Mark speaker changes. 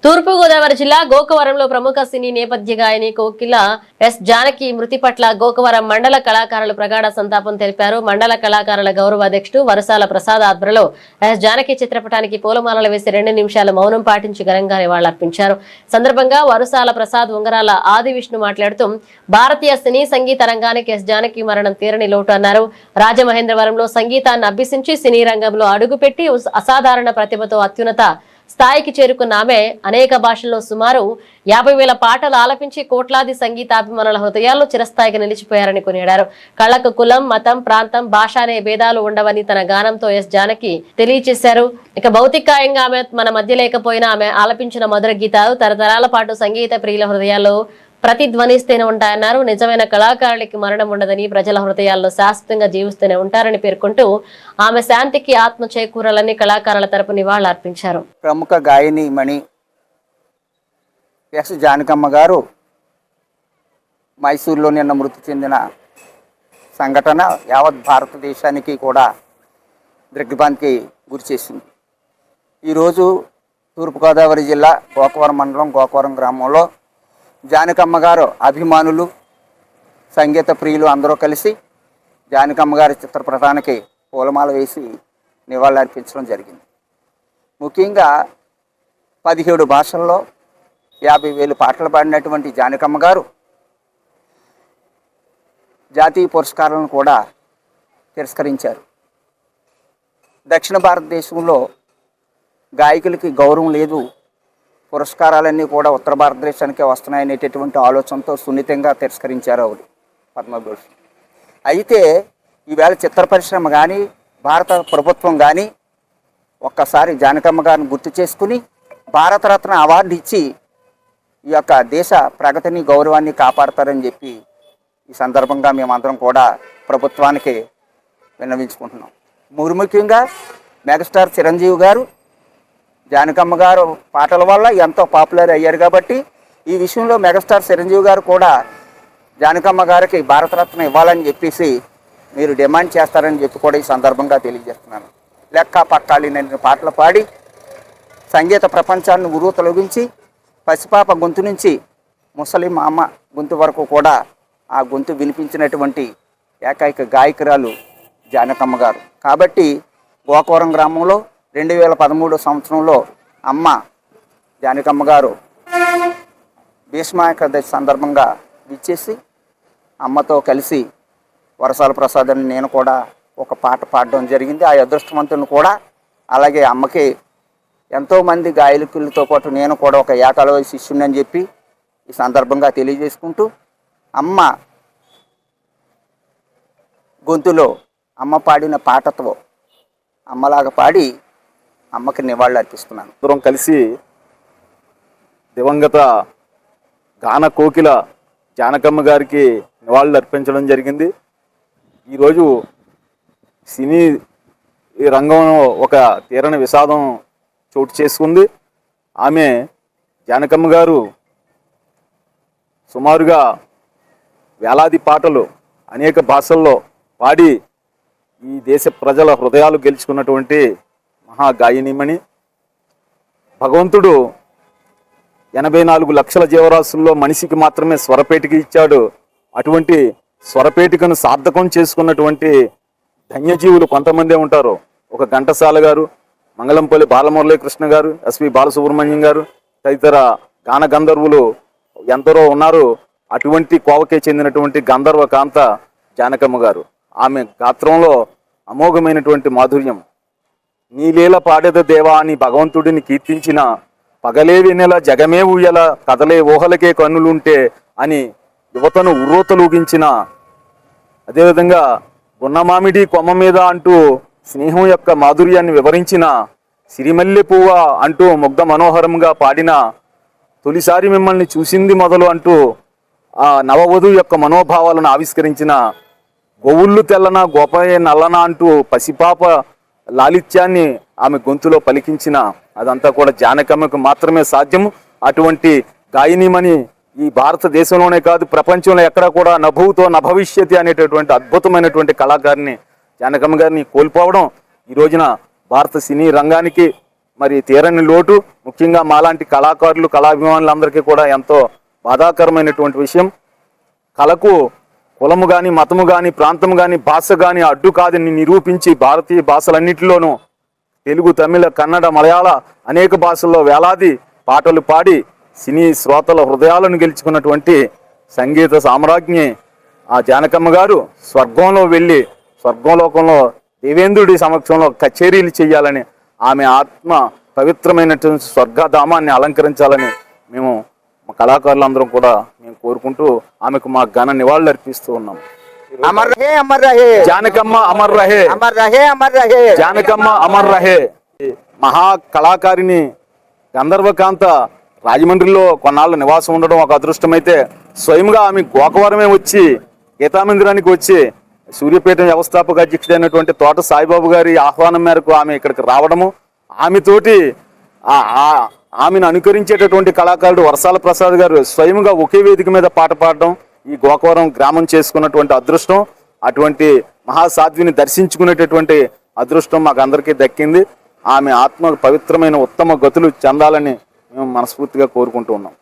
Speaker 1: తూర్పుగోదావరి జిల్లా గోకవరంలో ప్రముఖ సినీ నేపథ్య గాయని కోకిల ఎస్ జానకి మృతి పట్ల గోకవరం మండల కళాకారులు ప్రగాఢ సంతాపం తెలిపారు. మండల కళాకారుల గౌరవ అధ్యక్షుడు వరసాల ప్రసాద్ ఆధ్వర్యంలో ఎస్ జానకి చిత్రపటానికి పూలమాలలు వేసి 2 నిమిషాలు మౌనం పాటించి ఘనంగా నివాళులర్పించారు. సందర్భంగా వరసాల ప్రసాద్ ఉంగరాల ఆది విష్ణు మాట్లాడుతూ భారతీయ సినీ సంగీత రంగానికి ఎస్ జానకి మరణం తీరని లోటు అన్నారు. రాజమహేంద్రవరంలో సంగీతాన్ని అభ్యసించి సినీ రంగంలో అడుగుపెట్టి అసాధారణ ప్రతిభతో అత్యున్నత స్థాయికి చేరుకున్న ఆమె అనేక భాషల్లో సుమారు 50,000 పాటలు ఆలపించి కోట్లాది సంగీతాభిమానుల హృదయాల్లో చిరస్థాయిగా నిలిచిపోయారని కొనియాడారు. కళకు కులం, మతం, ప్రాంతం, భాష అనే భేదాలు ఉండవని తన గానంతో ఎస్ జానకి తెలియజేశారు. ఇక భౌతికాయంగా ఆమె మన మధ్య లేకపోయినా ఆమె ఆలపించిన మధుర గీతాలు తరతరాల పాటు సంగీత ప్రియుల హృదయాల్లో ప్రతిధ్వనిస్తూనే ఉంటాయన్నారు. నిజమైన కళాకారులకి మరణం ఉండదని, ప్రజల హృదయాల్లో శాశ్వతంగా జీవిస్తూనే ఉంటారని పేర్కొంటూ ఆమె శాంతికి ఆత్మ చేకూరాలని కళాకారుల తరపు నివాళులర్పించారు.
Speaker 2: ప్రముఖ గాయని మణి ఎస్ జానకమ్మ గారు మైసూరులో నిన్న మృతి చెందిన సంఘటన యావత్ భారతదేశానికి కూడా దిగ్భ్రాంతికి గురిచేసింది. ఈరోజు తూర్పుగోదావరి జిల్లా గోకవరం మండలం గోకవరం గ్రామంలో జానకమ్మ గారు అభిమానులు, సంగీత ప్రియులు అందరూ కలిసి జానకమ్మ గారి చిత్రపటానికి పూలమాల వేసి నివాళులర్పించడం జరిగింది. ముఖ్యంగా 17 భాషల్లో 50,000 పాటలు పాడినటువంటి జానకమ్మ గారు జాతీయ పురస్కారాలను కూడా తిరస్కరించారు. దక్షిణ భారతదేశంలో గాయకులకి గౌరవం లేదు, పురస్కారాలన్నీ కూడా ఉత్తర భారతదేశానికే వస్తున్నాయనేటటువంటి ఆలోచనతో సున్నితంగా తిరస్కరించారు ఆవిడ పద్మభూషణ్. అయితే ఈవేళ చిత్ర పరిశ్రమ కానీ భారత ప్రభుత్వం కానీ ఒక్కసారి జానకమ్మ గారిని గుర్తు చేసుకుని భారతరత్న అవార్డు ఇచ్చి ఈ యొక్క దేశ ప్రగతిని, గౌరవాన్ని కాపాడతారని చెప్పి ఈ సందర్భంగా మేమందరం కూడా ప్రభుత్వానికి విన్నవించుకుంటున్నాం. ముఖ్యంగా మెగాస్టార్ చిరంజీవి గారు జానకమ్మ గారు పాటల వల్ల ఎంతో పాపులర్ అయ్యారు కాబట్టి ఈ విషయంలో మెగాస్టార్ చిరంజీవి గారు కూడా జానకమ్మ గారికి భారతరత్న ఇవ్వాలని చెప్పేసి మీరు డిమాండ్ చేస్తారని చెప్పి కూడా ఈ సందర్భంగా తెలియజేస్తున్నాను. లెక్క పక్కాలినన్ని పాటలు పాడి సంగీత ప్రపంచాన్ని ఉరువు తొలగించి పసిపాప గొంతు నుంచి ముసలిం అమ్మ గొంతు వరకు కూడా ఆ గొంతు వినిపించినటువంటి ఏకైక గాయకురాలు జానకమ్మ గారు. కాబట్టి గోకవరం గ్రామంలో 2013 సంవత్సరంలో అమ్మ జానకమ్మ గారు భీష్మాయకదశి సందర్భంగా విచ్చేసి అమ్మతో కలిసి వరసాల ప్రసాద్ అని నేను కూడా ఒక పాట పాడడం జరిగింది. ఆ అదృష్టవంతుని కూడా అలాగే అమ్మకి ఎంతోమంది గాయకులతో పాటు నేను కూడా ఒక ఏకాలవ శిష్యుని అని చెప్పి ఈ సందర్భంగా తెలియజేసుకుంటూ అమ్మ గొంతులో అమ్మ పాడిన పాటతో అమ్మలాగా పాడి అమ్మకి నివాళులు అర్పిస్తున్నాను.
Speaker 3: అందరం కలిసి దివంగత గాన కోకిల జానకమ్మ గారికి నివాళులు అర్పించడం జరిగింది. ఈరోజు సినీ రంగంలో ఒక తీరని విషాదం చోటు చేసుకుంది. ఆమె జానకమ్మ గారు సుమారుగా వేలాది పాటలు అనేక భాషల్లో పాడి ఈ దేశ ప్రజల హృదయాలు గెలుచుకున్నటువంటి మహాగాయనిమణి. భగవంతుడు 84 లక్షల జీవరాశుల్లో మనిషికి మాత్రమే స్వరపేటిక ఇచ్చాడు. అటువంటి స్వరపేటికను సార్థకం చేసుకున్నటువంటి ధన్యజీవులు కొంతమందే ఉంటారు. ఒక ఘంటసాల గారు, మంగళంపల్లి బాలమురళీకృష్ణ గారు, ఎస్వి బాలసుబ్రహ్మణ్యం గారు తదితర గాన గంధర్వులు ఎందరో ఉన్నారు. అటువంటి కోవకే చెందినటువంటి గంధర్వ కాంత జానకమ్మ గారు. ఆమె గాత్రంలో అమోఘమైనటువంటి మాధుర్యం. నీలేల పాడెద దేవా అని భగవంతుడిని కీర్తించిన, పగలే వెన్నెల జగమే ఊయల కదలే ఊహలకే కన్నులుంటే అని యువతను ఉర్రోతలూగించిన, అదేవిధంగా గున్నమామిడి కొమ్మ మీద అంటూ స్నేహం యొక్క మాధుర్యాన్ని వివరించిన, సిరిమల్లె పువ్వ అంటూ ముగ్ధ మనోహరంగా పాడిన, తొలిసారి మిమ్మల్ని చూసింది మొదలు అంటూ ఆ నవవధు యొక్క మనోభావాలను ఆవిష్కరించిన, గోవుళ్ళు తెల్లన గోపయ్య నల్లన అంటూ పసిపాప లాలిత్యాన్ని ఆమె గొంతులో పలికించిన, అదంతా కూడా జానకమ్మకు మాత్రమే సాధ్యము. అటువంటి గాయనిమని ఈ భారతదేశంలోనే కాదు ప్రపంచంలో ఎక్కడా కూడా నభూతో నభవిష్యతి అనేటటువంటి అద్భుతమైనటువంటి కళాకారిని జానకమ్మ గారిని కోల్పోవడం ఈ రోజున భారత సినీ రంగానికి మరి తీరని లోటు. ముఖ్యంగా మాలాంటి కళాకారులు కళాభిమానులందరికీ కూడా ఎంతో బాధాకరమైనటువంటి విషయం. కళకు కులము కానీ మతము కానీ ప్రాంతము కానీ భాష కానీ అడ్డు కాదని నిరూపించి భారతీయ భాషలన్నింటిలోనూ తెలుగు తమిళ కన్నడ మలయాళ అనేక భాషల్లో వేలాది పాటలు పాడి సినీ శ్రోతల హృదయాలను గెలుచుకున్నటువంటి సంగీత సామ్రాజ్ఞి ఆ జానకమ్మ గారు స్వర్గంలో వెళ్ళి స్వర్గలోకంలో దేవేంద్రుడి సమక్షంలో కచేరీలు చేయాలని, ఆమె ఆత్మ పవిత్రమైనటువంటి స్వర్గధామాన్ని అలంకరించాలని మేము మా కళాకారులందరం కూడా మేము కోరుకుంటూ ఆమెకు మా ఘన నివాళులు అర్పిస్తూ ఉన్నాం.
Speaker 2: అమర్ రహే అమర్ రహే
Speaker 3: జానకమ్మ అమర్ రహే,
Speaker 2: అమర్ రహే అమర్ రహే,
Speaker 3: జానకమ్మ అమర్ రహే. మహా కళాకారిణి గంధర్వకాంత రాజమండ్రిలో కొన్నాళ్ళు నివాసం ఉండడం ఒక అదృష్టమైతే, స్వయంగా ఆమె గోకవరమే వచ్చి గీతామందిరానికి వచ్చి సూర్యపేట వ్యవస్థాపక అధ్యక్షుడైనటువంటి తోట సాయిబాబు గారి ఆహ్వానం మేరకు ఆమె ఇక్కడికి రావడము, ఆమెతోటి ఆమెను అనుకరించేటటువంటి కళాకారుడు వరసాల ప్రసాద్ గారు స్వయంగా ఒకే వేదిక మీద పాట పాడడం ఈ గోకవరం గ్రామం చేసుకున్నటువంటి అదృష్టం. అటువంటి మహాసాధ్విని దర్శించుకునేటటువంటి అదృష్టం మాకు అందరికీ దక్కింది. ఆమె ఆత్మ పవిత్రమైన ఉత్తమ గతులు చెందాలని మేము మనస్ఫూర్తిగా కోరుకుంటూ ఉన్నాం.